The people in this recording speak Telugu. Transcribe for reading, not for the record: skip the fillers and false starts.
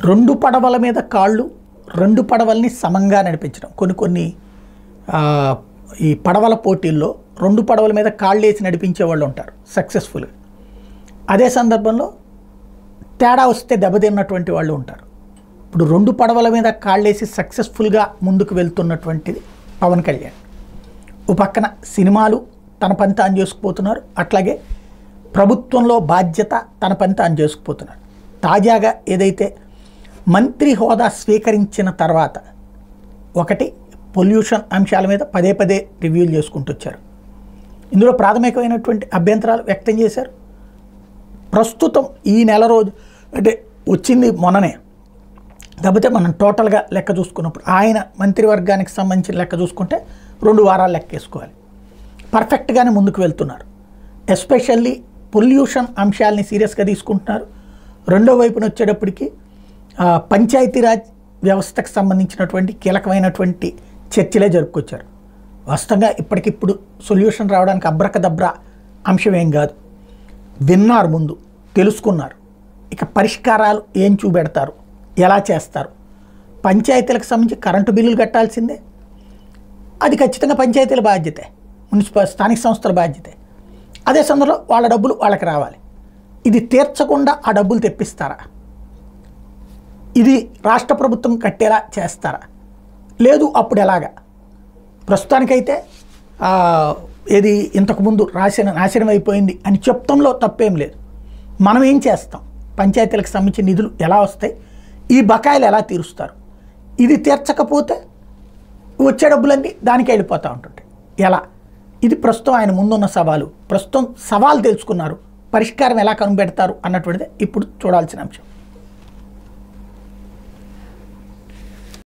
రెండు పడవల మీద కాళ్ళు, రెండు పడవల్ని సమంగా నడిపించడం. కొన్ని ఈ పడవల పోటీల్లో రెండు పడవల మీద కాళ్ళు వేసి నడిపించే వాళ్ళు ఉంటారు సక్సెస్ఫుల్గా. అదే సందర్భంలో తేడా వస్తే దెబ్బతిన్నటువంటి వాళ్ళు ఉంటారు. ఇప్పుడు రెండు పడవల మీద కాళ్ళేసి సక్సెస్ఫుల్గా ముందుకు వెళ్తున్నటువంటిది పవన్ కళ్యాణ్. ఓ పక్కన సినిమాలు తన పని తాను చేసుకుపోతున్నారు, అట్లాగే ప్రభుత్వంలో బాధ్యత తన పని తాను చేసుకుపోతున్నారు. తాజాగా ఏదైతే మంత్రి హోదా స్వీకరించిన తర్వాత ఒకటి పొల్యూషన్ అంశాల మీద పదే పదే రివ్యూలు చేసుకుంటూ వచ్చారు. ఇందులో ప్రాథమికమైనటువంటి అభ్యంతరాలు వ్యక్తం చేశారు. ప్రస్తుతం ఈ నెల రోజు అంటే వచ్చింది మొన్ననే, కాకపోతే మనం టోటల్గా లెక్క చూసుకున్నప్పుడు ఆయన మంత్రివర్గానికి సంబంధించిన లెక్క చూసుకుంటే 2 వారాలు లెక్కేసుకోవాలి. పర్ఫెక్ట్గానే ముందుకు వెళ్తున్నారు. ఎస్పెషల్లీ పొల్యూషన్ అంశాలని సీరియస్గా తీసుకుంటున్నారు. రెండో వైపున వచ్చేటప్పటికి పంచాయతీరాజ్ వ్యవస్థకు సంబంధించినటువంటి కీలకమైనటువంటి చర్చలే జరుపుకొచ్చారు. వాస్తవంగా ఇప్పటికిప్పుడు సొల్యూషన్ రావడానికి అబ్రకదబ్రా అంశం ఏం కాదు. విన్నారు, ముందు తెలుసుకున్నారు. ఇక పరిష్కారాలు ఏం చూపెడతారు, ఎలా చేస్తారు. పంచాయతీలకు సంబంధించి కరెంటు బిల్లులు కట్టాల్సిందే, అది ఖచ్చితంగా పంచాయతీల బాధ్యతే, స్థానిక సంస్థల బాధ్యతే. అదే సందర్భంలో వాళ్ళ డబ్బులు వాళ్ళకి రావాలి. ఇది తీర్చకుండా ఆ డబ్బులు తెప్పిస్తారా, ఇది రాష్ట్ర ప్రభుత్వం కట్టేలా చేస్తారా, లేదు అప్పుడు ఎలాగా? ప్రస్తుతానికైతే ఏది ఇంతకుముందు నాశనం అయిపోయింది అని చెప్తంలో తప్పేం లేదు. మనం ఏం చేస్తాం, పంచాయతీలకు సంబంధించిన నిధులు ఎలా వస్తాయి, ఈ బకాయిలు ఎలా తీరుస్తారు, ఇది తీర్చకపోతే వచ్చే డబ్బులన్నీ దానికి వెళ్ళిపోతూ ఉంటుంటాయి ఎలా? ఇది ప్రస్తుతం ఆయన ముందున్న సవాలు. ప్రస్తుతం సవాలు తెలుసుకున్నారు, పరిష్కారం ఎలా కనిపెడతారు అన్నటువంటిదే ఇప్పుడు చూడాల్సిన అంశం.